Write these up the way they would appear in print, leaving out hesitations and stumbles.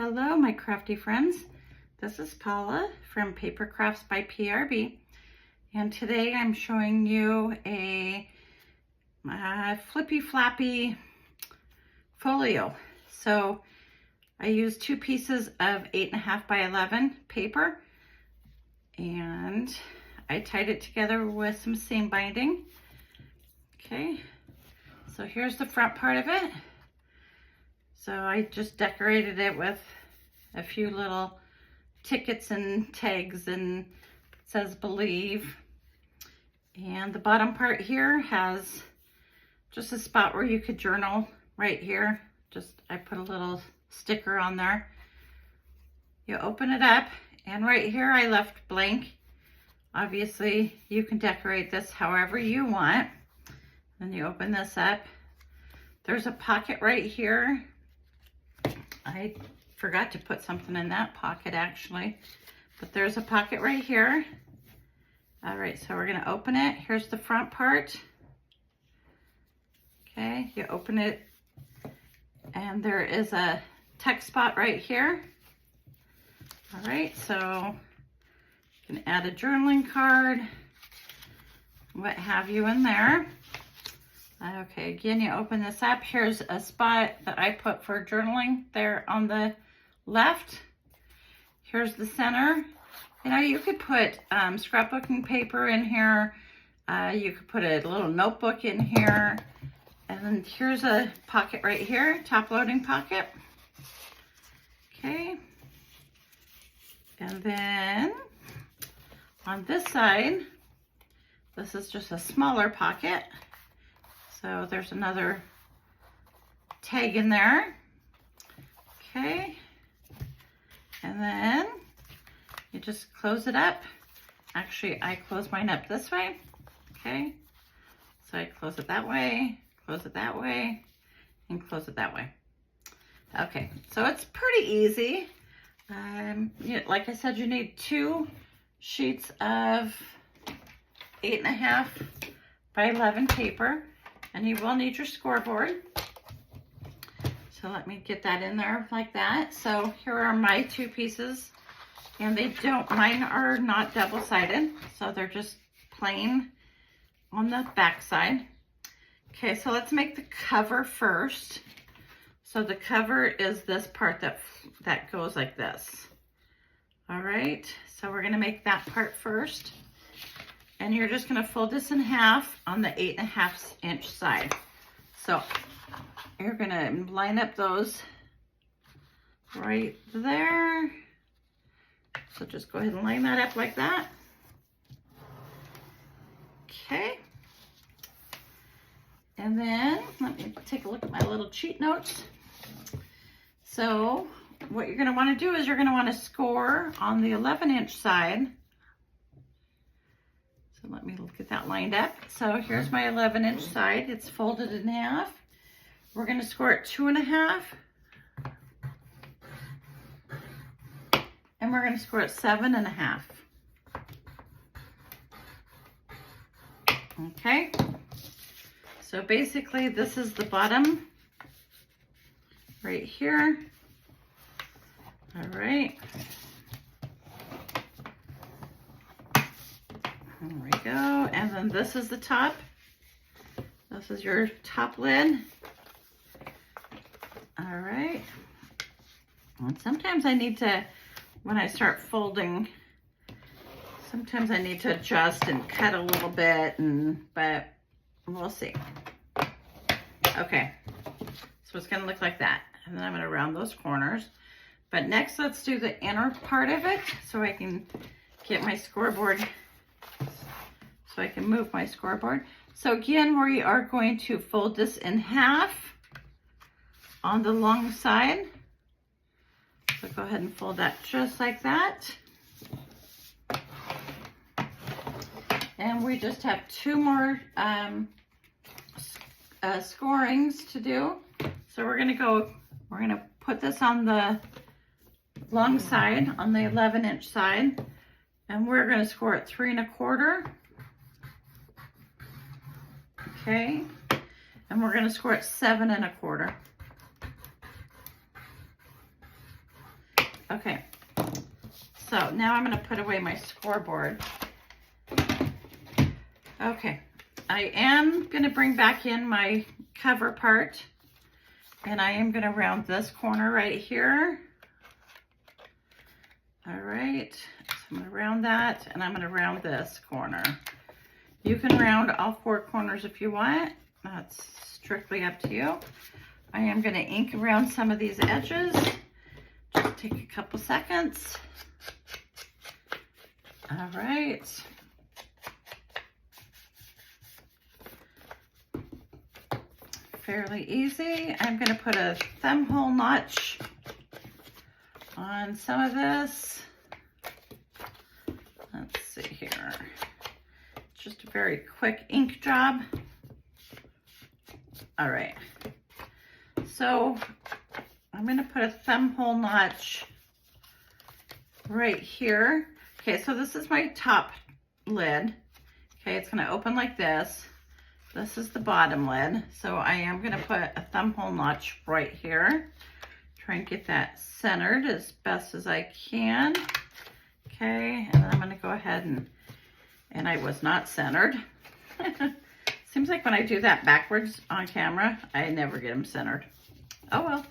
Hello, my crafty friends. This is Paula from Paper Crafts by PRB, and today I'm showing you a flippy floppy folio. So I used 2 pieces of 8.5 by 11 paper, and I tied it together with some seam binding. Okay, so here's the front part of it. So I just decorated it with a few little tickets and tags, and it says believe. And the bottom part here has just a spot where you could journal right here. I put a little sticker on there. You open it up, and right here I left blank. Obviously you can decorate this however you want. Then you open this up. There's a pocket right here. I forgot to put something in that pocket actually, but there's a pocket right here. All right, so we're gonna open it. Here's the front part. Okay, you open it, and there is a text spot right here. All right, so you can add a journaling card, what have you in there. Okay, again, you open this up. Here's a spot that I put for journaling there on the left. Here's the center. You know, you could put scrapbooking paper in here. You could put a little notebook in here. And then here's a pocket right here, top loading pocket. Okay. And then on this side, this is just a smaller pocket. So there's another tag in there. Okay. And then you just close it up. Actually, I close mine up this way. Okay. So I close it that way, and close it that way. Okay, so it's pretty easy. Like I said, you need 2 sheets of 8.5 by 11 paper. And you will need your scoreboard. So let me get that in there like that. So here are my 2 pieces, and mine are not double-sided, so they're just plain on the back side. Okay, so let's make the cover first. So the cover is this part that goes like this. All right, so we're gonna make that part first. And you're just gonna fold this in half on the 8.5 inch side. So you're gonna line up those right there. So just go ahead and line that up like that. Okay. And then let me take a look at my little cheat notes. So what you're gonna wanna do is you're gonna wanna score on the 11 inch side. So let me get that lined up. So here's my 11 inch side. It's folded in half. We're going to score it 2.5. And we're going to score it 7.5. Okay. So basically this is the bottom right here. All right. There we go. And then this is the top. This is your top lid. All right. And sometimes I need to, when I start folding, sometimes I need to adjust and cut a little bit, but we'll see. Okay. So it's going to look like that. And then I'm going to round those corners. But next, let's do the inner part of it so I can get my scoreboard. So I can move my scoreboard. So again, we are going to fold this in half on the long side. So go ahead and fold that just like that. And we just have 2 more scorings to do. So we're gonna put this on the long side, on the 11 inch side, and we're gonna score it 3.25. Okay, and we're going to score it 7.25. Okay, so now I'm gonna put away my scoreboard. Okay, I am gonna bring back in my cover part, and I am gonna round this corner right here. All right, so I'm gonna round that, and I'm gonna round this corner. You can round all 4 corners if you want. That's strictly up to you. I am gonna ink around some of these edges. Just take a couple seconds. All right. Fairly easy. I'm gonna put a thumb hole notch on some of this. Let's see here. Just a very quick ink job. All right. So I'm gonna put a thumb hole notch right here. Okay, so this is my top lid. Okay, it's gonna open like this. This is the bottom lid. So I am gonna put a thumb hole notch right here. Try and get that centered as best as I can. Okay, and then I'm gonna go ahead and I was not centered. Seems like when I do that backwards on camera, I never get them centered. Oh well.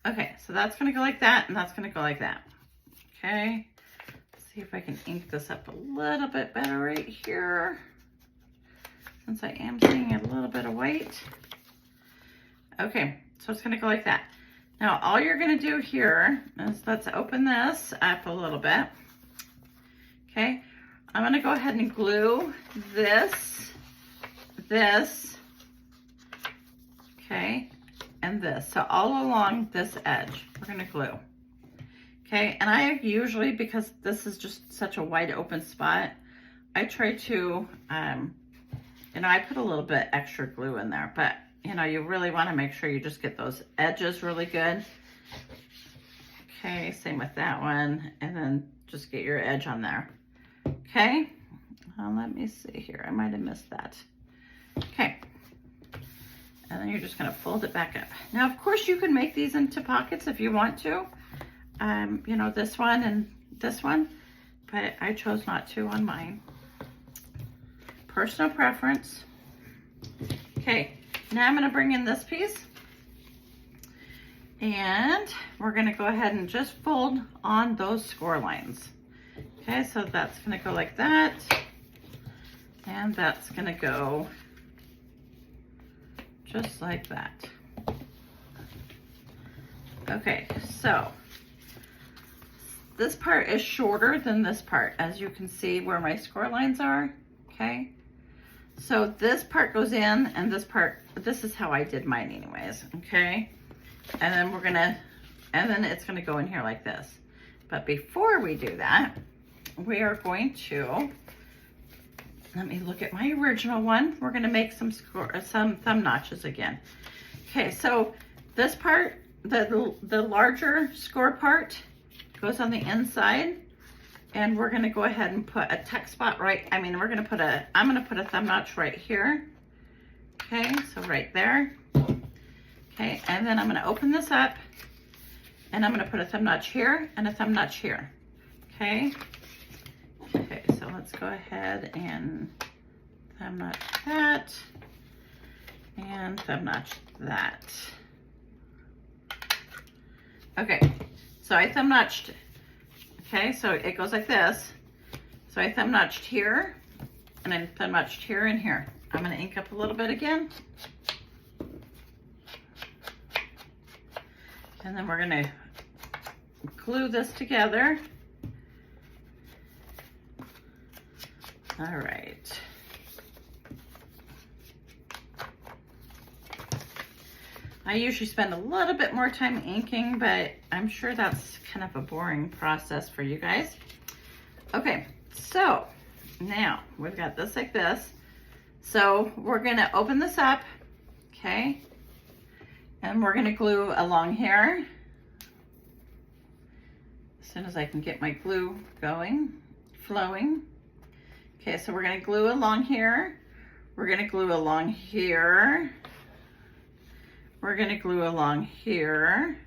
Okay, so that's gonna go like that, and that's gonna go like that. Okay, let's see if I can ink this up a little bit better right here, since I am seeing a little bit of white. Okay, so it's gonna go like that. Now all you're gonna do here is, let's open this up a little bit. Okay, I'm gonna go ahead and glue this, okay, and this. So all along this edge, we're gonna glue. Okay, and I usually, because this is just such a wide open spot, I try to, I put a little bit extra glue in there, but you really want to make sure you just get those edges really good. Okay, same with that one, and then just get your edge on there. Okay, let me see here. I might have missed that. Okay, and then you're just going to fold it back up. Now, of course, you can make these into pockets if you want to. This one and this one, but I chose not to on mine. Personal preference. Okay, now I'm going to bring in this piece, and we're going to go ahead and just fold on those score lines. Okay, so that's going to go like that, and that's going to go just like that. Okay, so this part is shorter than this part, as you can see where my score lines are. Okay, so this part goes in, and this is how I did mine anyways. Okay, and then it's gonna go in here like this. But before we do that, we are going to, let me look at my original one. We're gonna make some thumb notches again. Okay, so this part, the larger score part, goes on the inside, and we're gonna go ahead and put a tuck spot I'm gonna put a thumb notch right here. Okay, so right there. Okay, and then I'm gonna open this up, and I'm gonna put a thumb notch here and a thumb notch here. Okay. Okay, so let's go ahead and thumb notch that, and thumb notch that. Okay, so I thumb notched, okay, so it goes like this. So I thumb notched here, and I thumb notched here and here. I'm gonna ink up a little bit again. And then we're gonna glue this together. All right. I usually spend a little bit more time inking, but I'm sure that's kind of a boring process for you guys. Okay, so now we've got this like this. So we're gonna open this up, okay? And we're gonna glue along here. As soon as I can get my glue going, flowing. Okay, so we're gonna glue along here. We're gonna glue along here. We're gonna glue along here.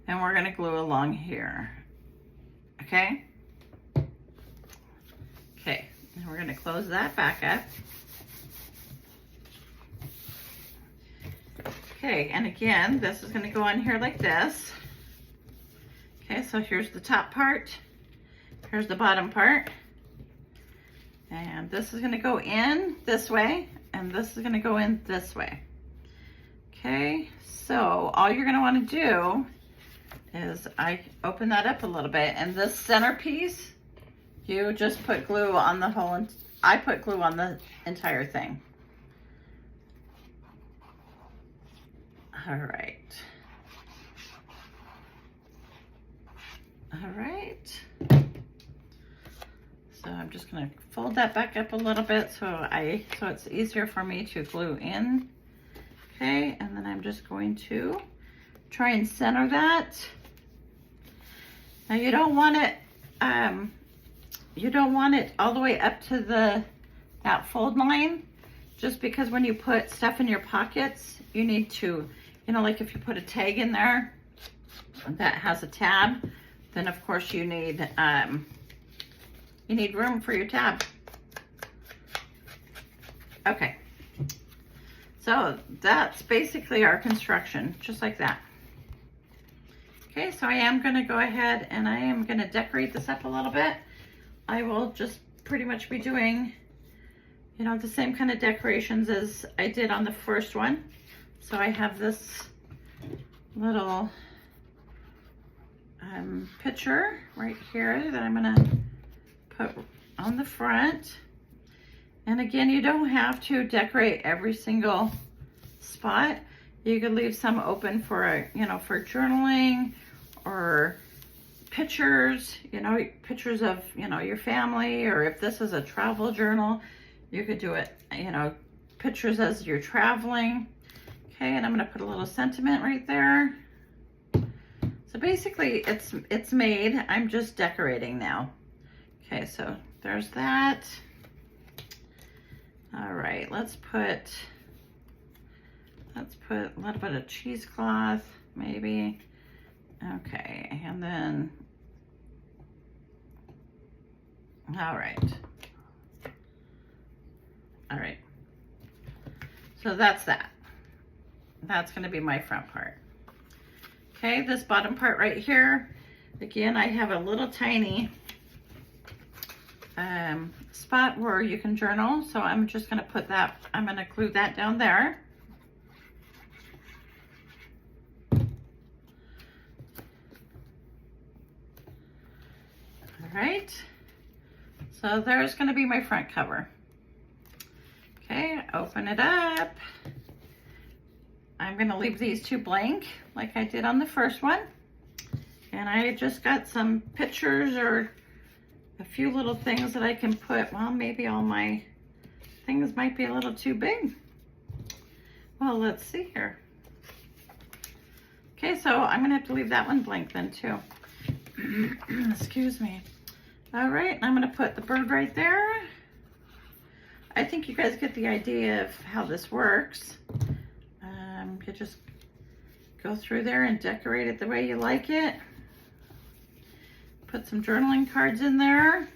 and we're gonna glue along here, okay? Okay, and we're gonna close that back up. Okay, and again, this is gonna go on here like this. Okay, so here's the top part, here's the bottom part, and this is gonna go in this way, and this is gonna go in this way. Okay, so all you're gonna wanna do is I open that up a little bit, and this center piece, you just put glue on the whole, I put glue on the entire thing. All right. All right. So I'm just gonna fold that back up a little bit so it's easier for me to glue in. Okay, and then I'm just going to try and center that. Now you don't want it all the way up to that fold line, just because when you put stuff in your pockets, you need to, like if you put a tag in there that has a tab, then of course you need room for your tab. Okay, so that's basically our construction, just like that. Okay, so I am gonna go ahead and I am gonna decorate this up a little bit. I will just pretty much be doing, the same kind of decorations as I did on the first one. So I have this little picture right here that I'm gonna put on the front. And again, you don't have to decorate every single spot. You could leave some open for, for journaling or pictures, pictures of, your family, or if this is a travel journal, you could do it, pictures as you're traveling. Okay, and I'm gonna put a little sentiment right there. So basically it's made, I'm just decorating now. Okay, so there's that. All right, let's put a little bit of cheesecloth, maybe. Okay, and then, all right. All right, so that's that. That's gonna be my front part. Okay, this bottom part right here, again, I have a little tiny spot where you can journal. So I'm just gonna put that, I'm gonna glue that down there. All right, so there's gonna be my front cover. Okay, open it up. I'm gonna leave these two blank like I did on the first one. And I just got some pictures or a few little things that I can put. Well, maybe all my things might be a little too big. Well, let's see here. Okay, so I'm gonna have to leave that one blank then too. Excuse me. All right, I'm gonna put the bird right there. I think you guys get the idea of how this works. You just go through there and decorate it the way you like it. Put some journaling cards in there.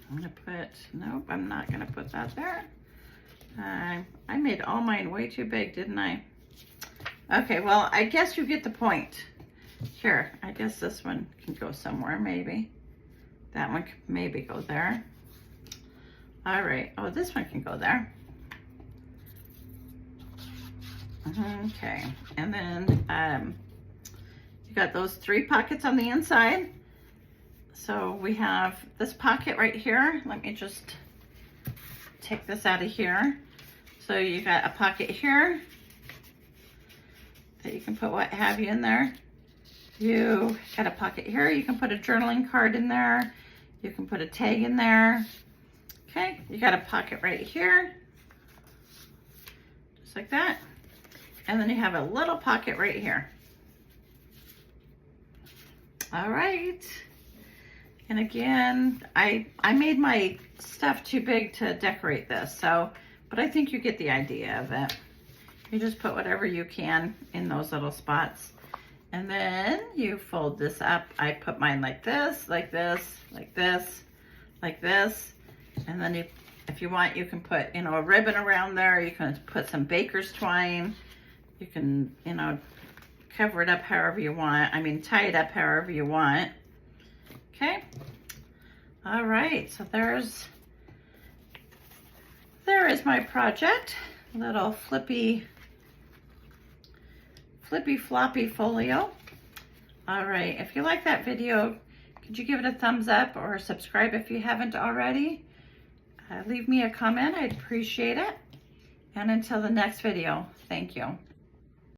I'm gonna put, nope, I'm not gonna put that there. I made all mine way too big, didn't I? Okay, well, I guess you get the point. Here, I guess this one can go somewhere, maybe. That one could maybe go there. All right, oh, this one can go there. Okay, and then you got those 3 pockets on the inside. So we have this pocket right here. Let me just take this out of here. So you got a pocket here that you can put what have you in there. You got a pocket here. You can put a journaling card in there. You can put a tag in there. Okay, you got a pocket right here, just like that. And then you have a little pocket right here. All right. And again, I made my stuff too big to decorate this, but I think you get the idea of it. You just put whatever you can in those little spots. And then you fold this up. I put mine like this, like this, like this, like this. And then if you want, you can put, you know, a ribbon around there. You can put some baker's twine. You can, you know, cover it up however you want. I mean, tie it up however you want. Okay. All right. So there is my project. Little flippy floppy folio. All right. If you like that video, could you give it a thumbs up or subscribe if you haven't already? Leave me a comment. I'd appreciate it. And until the next video, thank you.